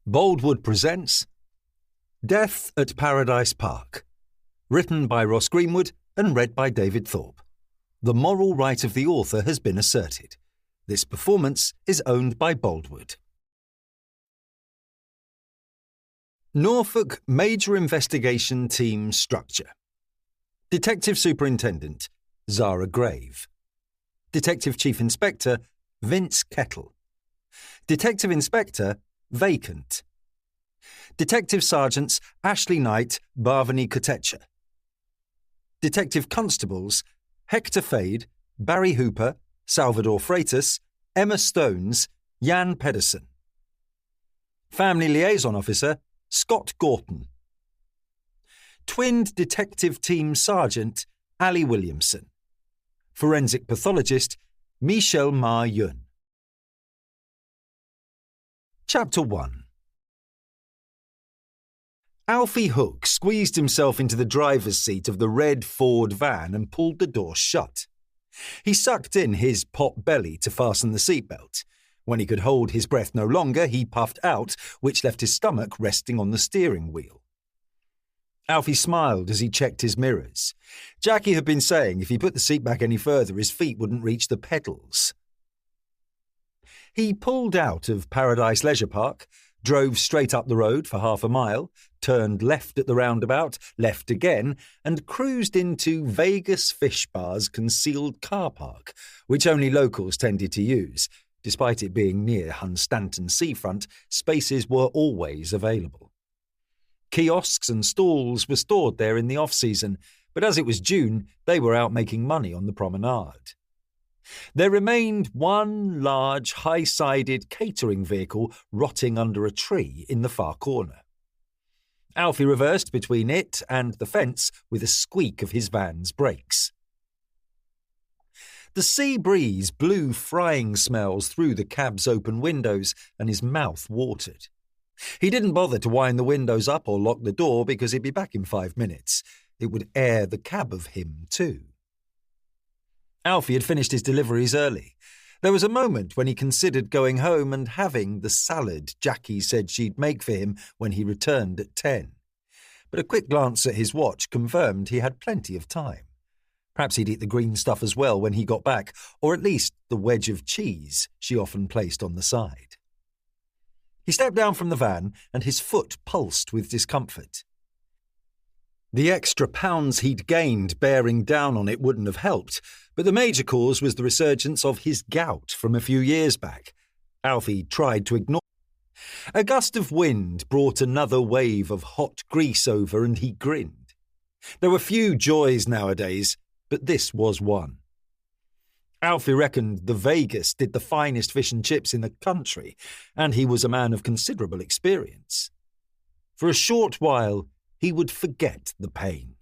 Boldwood presents Death at Paradise Park, written by Ross Greenwood and read by David Thorpe. The moral right of the author has been asserted. This performance is owned by Boldwood. Norfolk Major Investigation Team Structure. Detective Superintendent, Zara Grave. Detective Chief Inspector, Vince Kettle. Detective Inspector, Vacant. Detective Sergeants, Ashley Knight, Bhavani Kotecha. Detective Constables, Hector Fade, Barry Hooper, Salvador Freitas, Emma Stones, Jan Pedersen. Family Liaison Officer, Scott Gorton. Twinned Detective Team Sergeant, Ali Williamson. Forensic Pathologist, Michelle Ma Yun. Chapter 1. Alfie Hook squeezed himself into the driver's seat of the red Ford van and pulled the door shut. He sucked in his pot belly to fasten the seatbelt. When he could hold his breath no longer, he puffed out, which left his stomach resting on the steering wheel. Alfie smiled as he checked his mirrors. Jackie had been saying if he put the seat back any further, his feet wouldn't reach the pedals. He pulled out of Paradise Leisure Park, drove straight up the road for half a mile, turned left at the roundabout, left again, and cruised into Vegas Fish Bar's concealed car park, which only locals tended to use. Despite it being near Hunstanton seafront, spaces were always available. Kiosks and stalls were stored there in the off-season, but as it was June, they were out making money on the promenade. There remained one large, high-sided catering vehicle rotting under a tree in the far corner. Alfie reversed between it and the fence with a squeak of his van's brakes. The sea breeze blew frying smells through the cab's open windows, and his mouth watered. He didn't bother to wind the windows up or lock the door because he'd be back in 5 minutes. It would air the cab of him, too. Alfie had finished his deliveries early. There was a moment when he considered going home and having the salad Jackie said she'd make for him when he returned at 10. But a quick glance at his watch confirmed he had plenty of time. Perhaps he'd eat the green stuff as well when he got back, or at least the wedge of cheese she often placed on the side. He stepped down from the van and his foot pulsed with discomfort. The extra pounds he'd gained bearing down on it wouldn't have helped, but the major cause was the resurgence of his gout from a few years back. Alfie tried to ignore it. A gust of wind brought another wave of hot grease over and he grinned. There were few joys nowadays, but this was one. Alfie reckoned the Vegas did the finest fish and chips in the country, and he was a man of considerable experience. For a short while, he would forget the pain.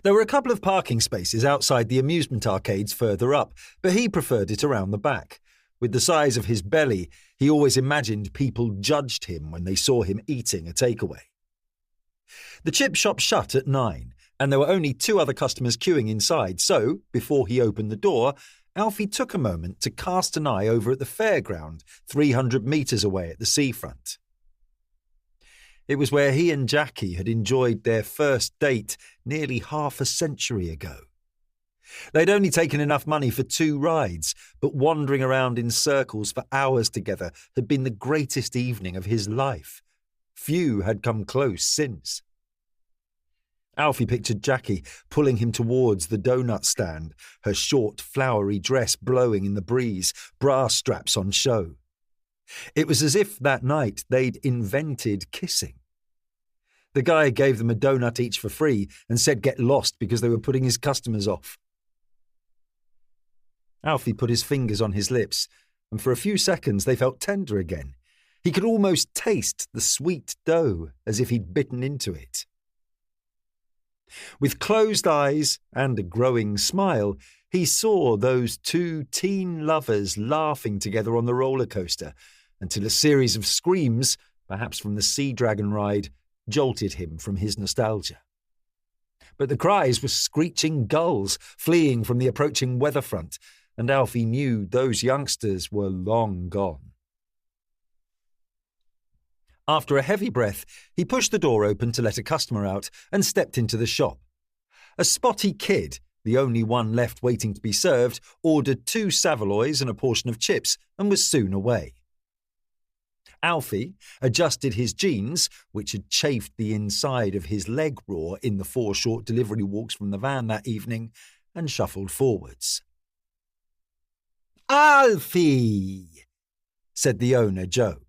There were a couple of parking spaces outside the amusement arcades further up, but he preferred it around the back. With the size of his belly, he always imagined people judged him when they saw him eating a takeaway. The chip shop shut at 9, and there were only 2 other customers queuing inside, so, before he opened the door, Alfie took a moment to cast an eye over at the fairground, 300 metres away at the seafront. It was where he and Jackie had enjoyed their first date nearly half a century ago. They'd only taken enough money for 2 rides, but wandering around in circles for hours together had been the greatest evening of his life. Few had come close since. Alfie pictured Jackie pulling him towards the donut stand, her short, flowery dress blowing in the breeze, bra straps on show. It was as if that night they'd invented kissing. The guy gave them a donut each for free and said get lost because they were putting his customers off. Alfie put his fingers on his lips, and for a few seconds they felt tender again. He could almost taste the sweet dough as if he'd bitten into it. With closed eyes and a growing smile, he saw those 2 teen lovers laughing together on the roller coaster until a series of screams, perhaps from the Sea Dragon ride, jolted him from his nostalgia. But the cries were screeching gulls fleeing from the approaching weather front, and Alfie knew those youngsters were long gone. After a heavy breath, he pushed the door open to let a customer out and stepped into the shop. A spotty kid, the only one left waiting to be served, ordered 2 saveloys and a portion of chips and was soon away. Alfie adjusted his jeans, which had chafed the inside of his leg raw in the 4 short delivery walks from the van that evening, and shuffled forwards. "Alfie," said the owner, Joe.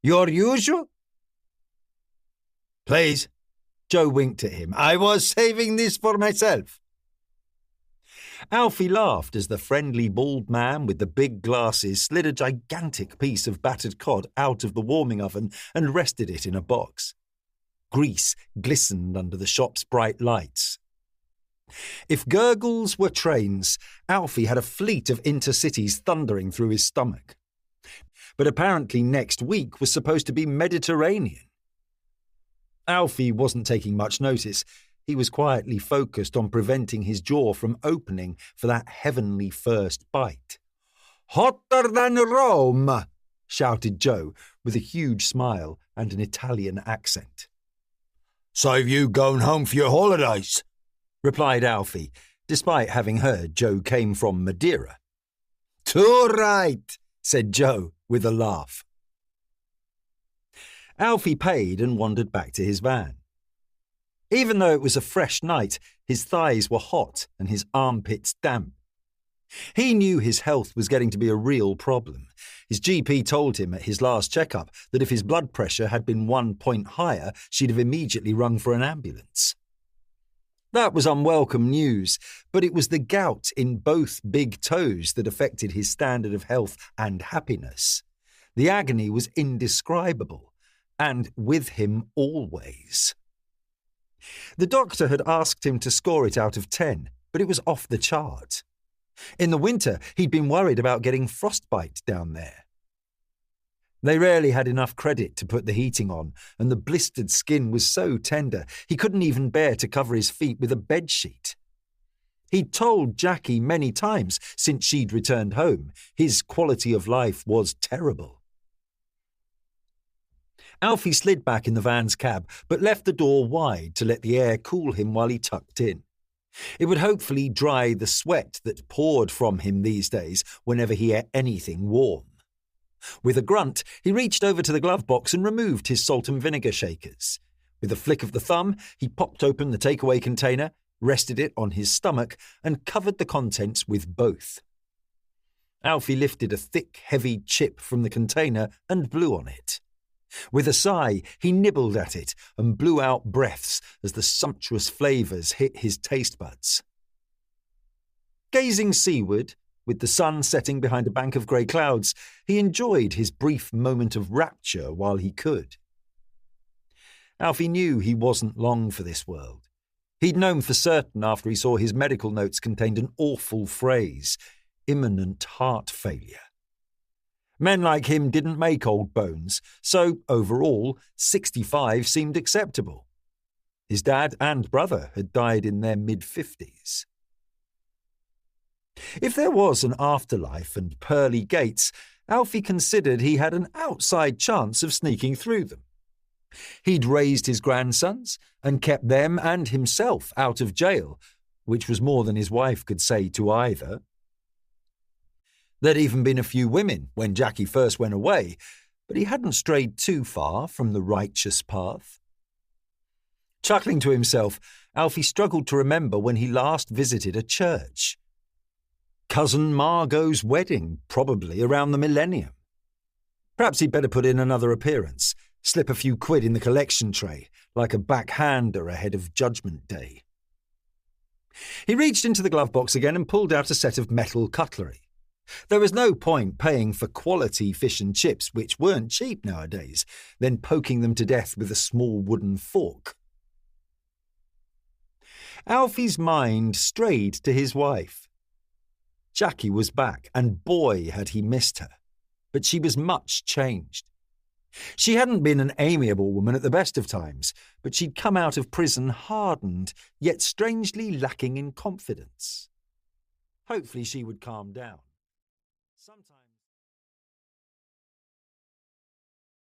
"Your usual?" "Please." Joe winked at him. "I was saving this for myself." Alfie laughed as the friendly bald man with the big glasses slid a gigantic piece of battered cod out of the warming oven and rested it in a box. Grease glistened under the shop's bright lights. If gurgles were trains, Alfie had a fleet of intercities thundering through his stomach. But apparently next week was supposed to be Mediterranean. Alfie wasn't taking much notice. He was quietly focused on preventing his jaw from opening for that heavenly first bite. "Hotter than Rome!" shouted Joe, with a huge smile and an Italian accent. "So have you gone home for your holidays?" replied Alfie, despite having heard Joe came from Madeira. "Too right," said Joe, with a laugh. Alfie paid and wandered back to his van. Even though it was a fresh night, his thighs were hot and his armpits damp. He knew his health was getting to be a real problem. His GP told him at his last checkup that if his blood pressure had been 1 point higher, she'd have immediately rung for an ambulance. That was unwelcome news, but it was the gout in both big toes that affected his standard of health and happiness. The agony was indescribable, and with him always. The doctor had asked him to score it out of 10, but it was off the chart. In the winter, he'd been worried about getting frostbite down there. They rarely had enough credit to put the heating on, and the blistered skin was so tender he couldn't even bear to cover his feet with a bedsheet. He'd told Jackie many times since she'd returned home his quality of life was terrible. Alfie slid back in the van's cab, but left the door wide to let the air cool him while he tucked in. It would hopefully dry the sweat that poured from him these days whenever he ate anything warm. With a grunt, he reached over to the glove box and removed his salt and vinegar shakers. With a flick of the thumb, he popped open the takeaway container, rested it on his stomach, and covered the contents with both. Alfie lifted a thick, heavy chip from the container and blew on it. With a sigh, he nibbled at it and blew out breaths as the sumptuous flavours hit his taste buds. Gazing seaward, with the sun setting behind a bank of grey clouds, he enjoyed his brief moment of rapture while he could. Alfie knew he wasn't long for this world. He'd known for certain after he saw his medical notes contained an awful phrase, imminent heart failure. Men like him didn't make old bones, so overall, 65 seemed acceptable. His dad and brother had died in their mid-50s. If there was an afterlife and pearly gates, Alfie considered he had an outside chance of sneaking through them. He'd raised his grandsons and kept them and himself out of jail, which was more than his wife could say to either. There'd even been a few women when Jackie first went away, but he hadn't strayed too far from the righteous path. Chuckling to himself, Alfie struggled to remember when he last visited a church. Cousin Margot's wedding, probably around the millennium. Perhaps he'd better put in another appearance, slip a few quid in the collection tray, like a backhander ahead of Judgment Day. He reached into the glove box again and pulled out a set of metal cutlery. There was no point paying for quality fish and chips, which weren't cheap nowadays, then poking them to death with a small wooden fork. Alfie's mind strayed to his wife. Jackie was back, and boy had he missed her, but she was much changed. She hadn't been an amiable woman at the best of times, but she'd come out of prison hardened, yet strangely lacking in confidence. Hopefully she would calm down. Sometimes